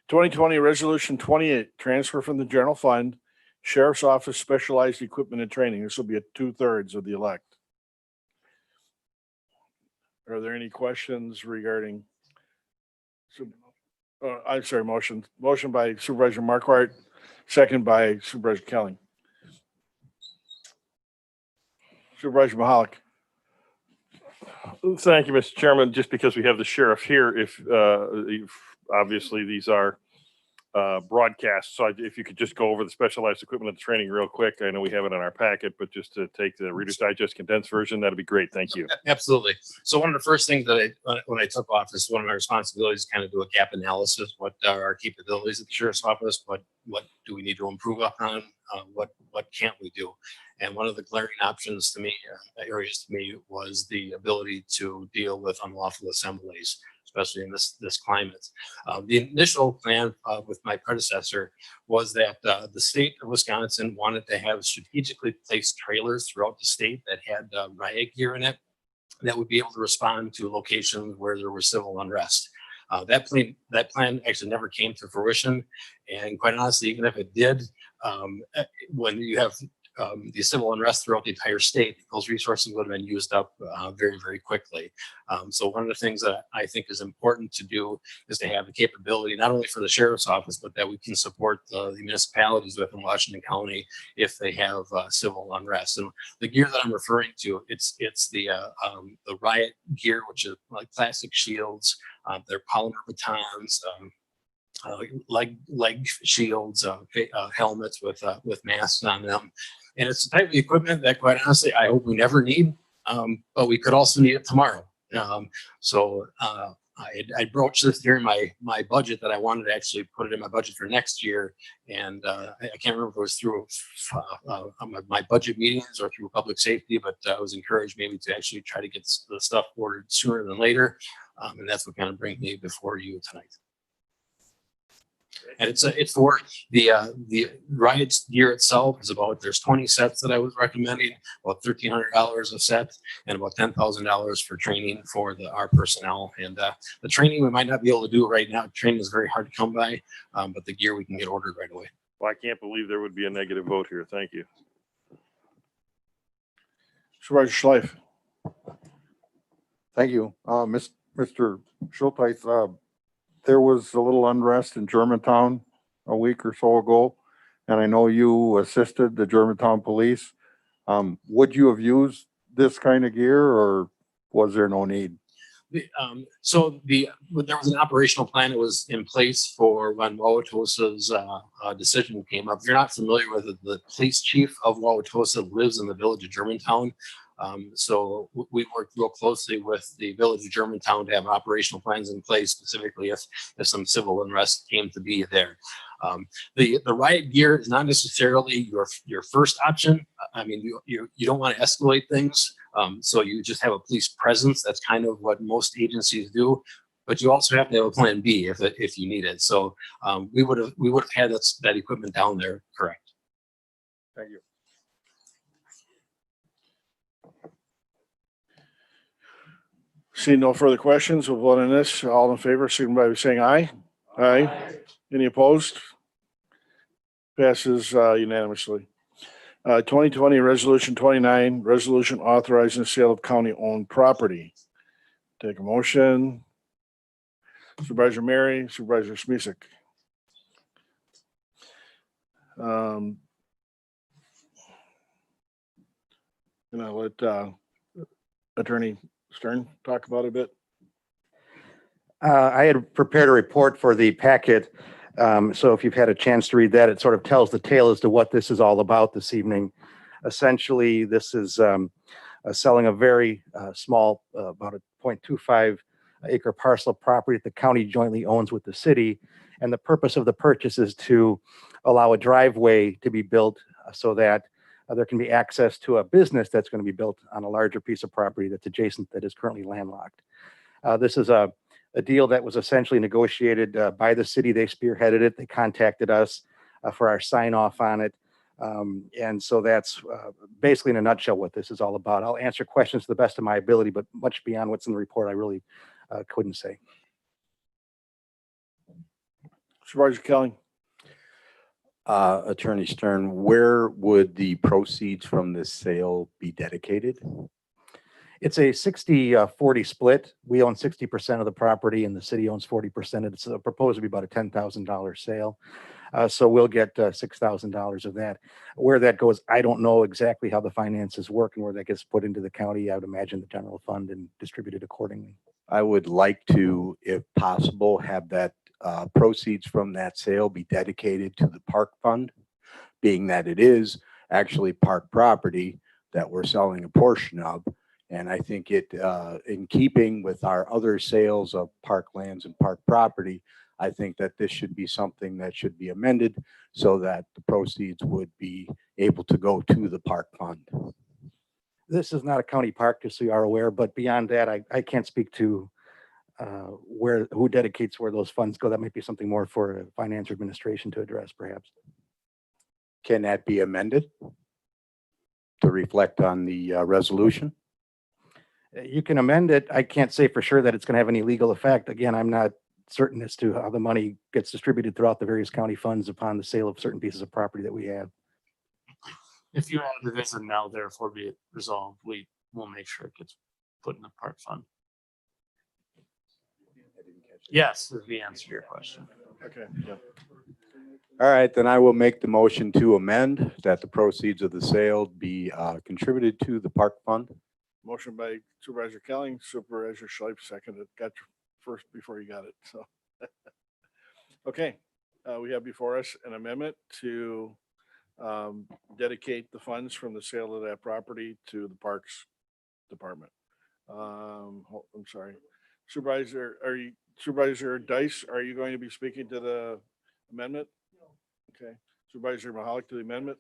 2020 Resolution 28, transfer from the general fund, Sheriff's Office specialized equipment and training. This will be at 2/3 of the elect. Are there any questions regarding? I'm sorry, motion by Supervisor Markwart, second by Supervisor Kelly. Supervisor Mahalik. Thank you, Mr. Chairman. Just because we have the sheriff here, if obviously these are broadcasts, so if you could just go over the specialized equipment and training real quick. I know we have it in our packet, but just to take the Reader's Digest condensed version, that'd be great. Thank you. Absolutely. So one of the first things that when I took office, one of my responsibilities, kind of do a gap analysis. What are our capabilities at the Sheriff's Office? What do we need to improve upon? What can't we do? And one of the glaring options to me, areas to me, was the ability to deal with unlawful assemblies, especially in this climate. The initial plan with my predecessor was that the state of Wisconsin wanted to have strategically placed trailers throughout the state that had riot gear in it that would be able to respond to locations where there was civil unrest. That plan actually never came to fruition, and quite honestly, even if it did, when you have the civil unrest throughout the entire state, those resources would have been used up very, very quickly. So one of the things that I think is important to do is to have the capability, not only for the Sheriff's Office, but that we can support the municipalities within Washington County if they have civil unrest. And the gear that I'm referring to, it's the riot gear, which is like plastic shields, they're polymer batons, leg shields, helmets with masks on them. And it's the type of equipment that, quite honestly, I hope we never need, but we could also need it tomorrow. So I broached this during my budget that I wanted to actually put it in my budget for next year. And I can't remember if it was through my budget meetings or through public safety, but I was encouraged maybe to actually try to get the stuff ordered sooner than later. And that's what kind of brings me before you tonight. And it's for the riot gear itself is about, there's 20 sets that I was recommending, about $1,300 a set, and about $10,000 for training for our personnel. And the training we might not be able to do right now. Training is very hard to come by, but the gear we can get ordered right away. Well, I can't believe there would be a negative vote here. Thank you. Supervisor Schleif. Thank you. Mr. Schulteis, there was a little unrest in Germantown a week or so ago, and I know you assisted the Germantown police. Would you have used this kind of gear, or was there no need? So there was an operational plan that was in place for when Wauwatosa's decision came up. If you're not familiar with it, the police chief of Wauwatosa lives in the village of Germantown. So we worked real closely with the village of Germantown to have operational plans in place, specifically if some civil unrest came to be there. The riot gear is not necessarily your first option. I mean, you don't want to escalate things. So you just have a police presence. That's kind of what most agencies do. But you also have to have a plan B if you need it. So we would have had that equipment down there. Correct. Thank you. Seeing no further questions, we'll vote on this. All in favor, signify by saying aye. Aye. Any opposed? Passes unanimously. 2020 Resolution 29, resolution authorizing the sale of county-owned property. Take a motion. Supervisor Mary, Supervisor Smisek. And I'll let Attorney Stern talk about it a bit. I had prepared a report for the packet. So if you've had a chance to read that, it sort of tells the tale as to what this is all about this evening. Essentially, this is selling a very small, about a 0.25 acre parcel of property that the county jointly owns with the city. And the purpose of the purchase is to allow a driveway to be built so that there can be access to a business that's going to be built on a larger piece of property that's adjacent, that is currently landlocked. This is a deal that was essentially negotiated by the city. They spearheaded it. They contacted us for our sign off on it. And so that's basically in a nutshell what this is all about. I'll answer questions to the best of my ability, but much beyond what's in the report, I really couldn't say. Supervisor Kelly. Attorney Stern, where would the proceeds from this sale be dedicated? It's a 60-40 split. We own 60% of the property and the city owns 40%. It's proposed to be about a $10,000 sale. So we'll get $6,000 of that. Where that goes, I don't know exactly how the finances work and where that gets put into the county. I would imagine the general fund and distributed accordingly. I would like to, if possible, have that proceeds from that sale be dedicated to the park fund, being that it is actually park property that we're selling a portion of. And I think it, in keeping with our other sales of park lands and park property, I think that this should be something that should be amended so that the proceeds would be able to go to the park fund. This is not a county park, just so you are aware, but beyond that, I can't speak to who dedicates where those funds go. That might be something more for finance or administration to address, perhaps. Can that be amended to reflect on the resolution? You can amend it. I can't say for sure that it's going to have any legal effect. Again, I'm not certain as to how the money gets distributed throughout the various county funds upon the sale of certain pieces of property that we have. If you add this and now therefore be it resolved, we will make sure it gets put in the park fund. Yes, is the answer to your question. Okay. Yeah. All right, then I will make the motion to amend that the proceeds of the sale be contributed to the park fund. Motion by Supervisor Kelly, Supervisor Schleif seconded. Got your first before you got it. So, okay, we have before us an amendment to dedicate the funds from the sale of that property to the Parks Department. I'm sorry, Supervisor Dice, are you going to be speaking to the amendment? Okay, Supervisor Mahalik to the amendment.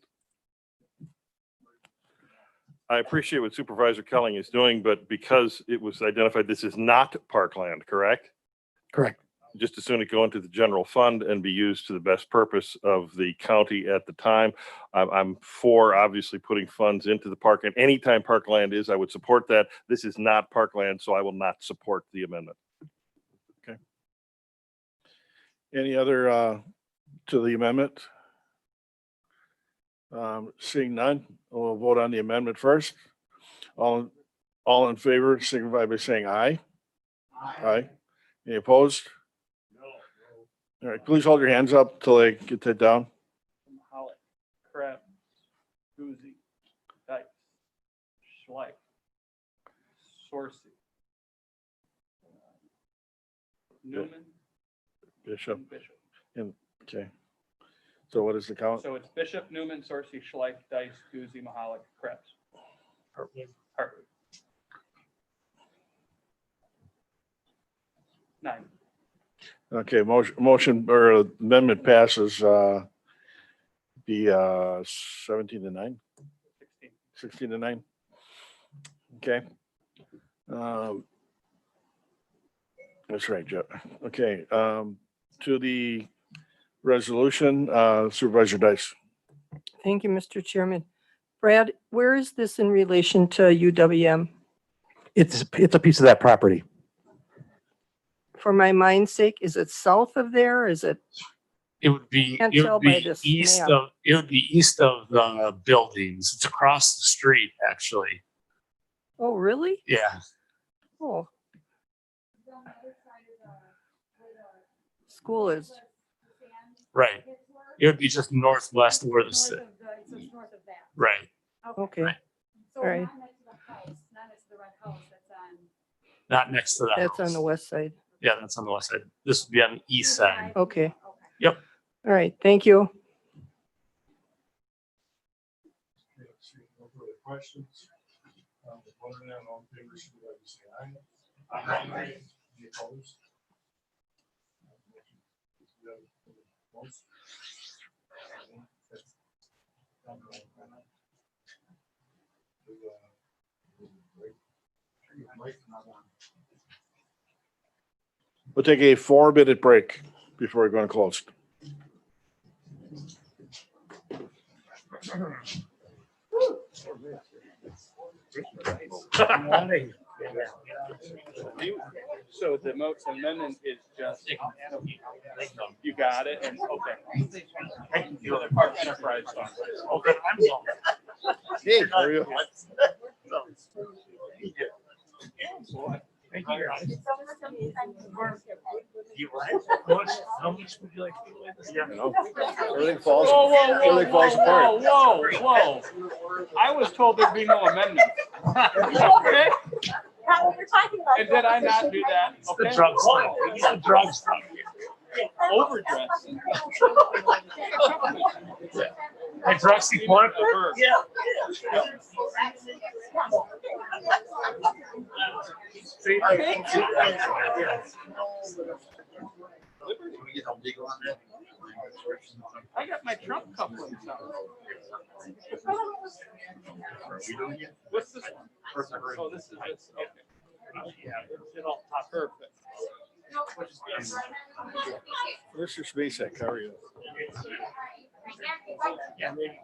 I appreciate what Supervisor Kelling is doing, but because it was identified, this is not parkland, correct? Correct. Just as soon as go into the general fund and be used to the best purpose of the county at the time. I'm for obviously putting funds into the park, and anytime parkland is, I would support that. This is not parkland, so I will not support the amendment. Okay. Any other to the amendment? Seeing none, we'll vote on the amendment first. All in favor, signify by saying aye. Aye. Any opposed? All right, please hold your hands up till I get that down. Hollick, Crab, Guzzi, Dyke, Schleich, Sorcy, Newman, Bishop. and Bishop. And, okay. So what is the count? So it's Bishop, Newman, Sorcy, Schleich, Dice, Guzzi, Mahalik, Krebs. Hartwood. 9. Okay, motion or amendment passes, be 17 to 9. 16 to 9. Okay. That's right, Joe. Okay, to the resolution, Supervisor Dice. Thank you, Mr. Chairman. Brad, where is this in relation to UWM? It's a piece of that property. For my mind's sake, is it south of there? Is it? It would be, Can't it tell would by be this east map. of, it would be east of the buildings. It's across the street, actually. Oh, really? Yeah. Oh. School is. Right. It would be just northwest where the, North of the, it's north of that. right. Okay. Right. So All right. not next to the house, not next to the red house, that's on. Not next to the That's on house. the west side. Yeah, that's on the west side. This would be on the east side. Okay. Yep. All right. Thank you. No further questions. Voting on all in favor, signify by saying aye. Aye. Any opposed? We'll take a 4-minute break before we're going to close. So the amendment is just, you got it, and, okay. So the Park Enterprise Fund. Okay, I'm going. Hey, how are you? Thank you, guys. How much would you like? Yeah. You know, everything falls, Whoa, whoa, whoa, everything falls whoa, apart. whoa, whoa, whoa. I was told there'd be no amendment. Okay, We're talking about. and did I not do that? The Okay. drug stuff. It's the drug stuff. Overdressed. Hydroxychloroquine? Yeah. See, Thank you. I got my Trump couplings on. What's this one? Oh, this is this. Okay. It'll top perfect. Mr. Spacek, how are you? yeah, maybe.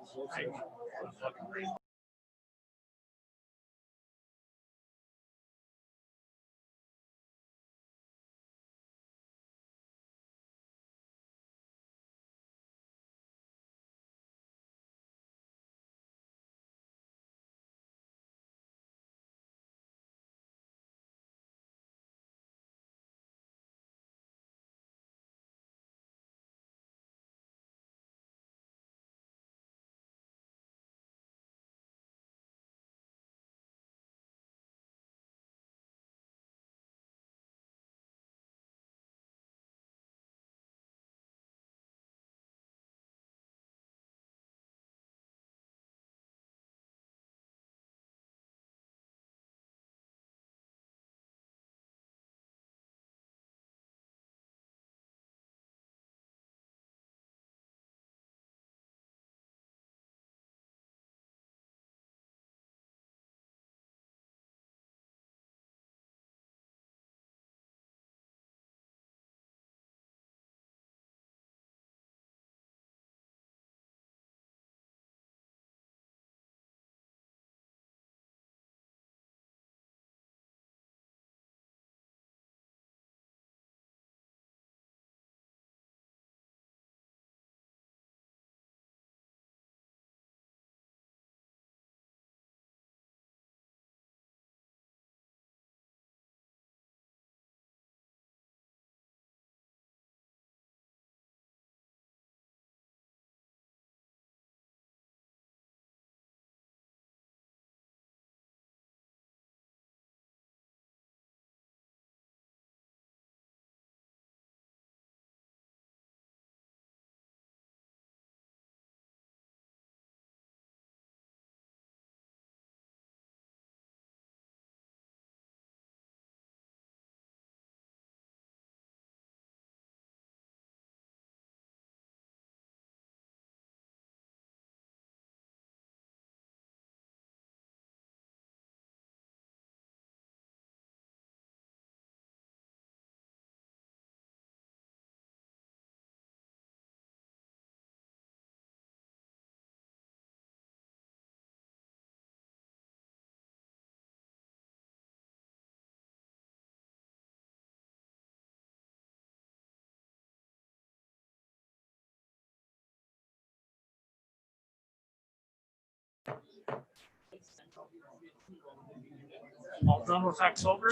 All done with October?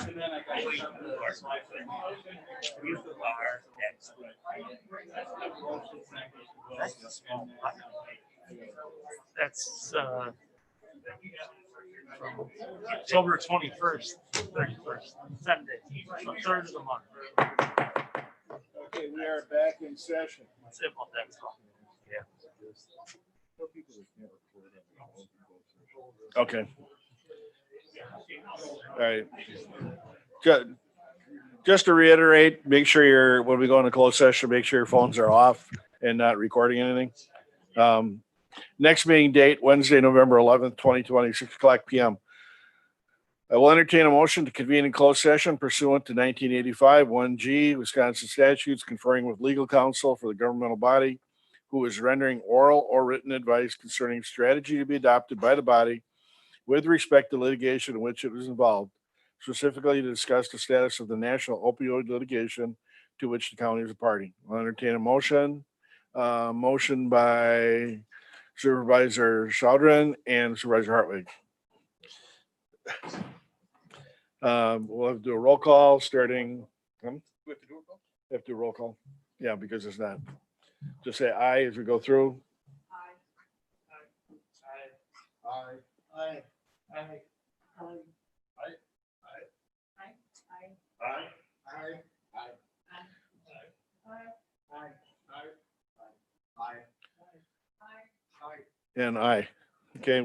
That's from October 21st, 31st, 10 days, a third of the month. Okay, we are back in session. That's it about that stuff. Yeah. Okay. All right. Just to reiterate, make sure when we go into closed session, make sure your phones are off and not recording anything. Next meeting date, Wednesday, November 11th, 2020, 6:00 PM. I will entertain a motion to convene in closed session pursuant to 1985 1G Wisconsin statutes conferring with legal counsel for the governmental body who is rendering oral or written advice concerning strategy to be adopted by the body with respect to litigation in which it was involved, specifically to discuss the status of the national opioid litigation to which the county is a party. I'll entertain a motion. Motion by Supervisor Shaldron and Supervisor Hartwig. We'll have to do a roll call starting. We have to do a roll call? We have to do a roll call. Yeah, because it's not. Just say aye as we go through. And aye. Okay,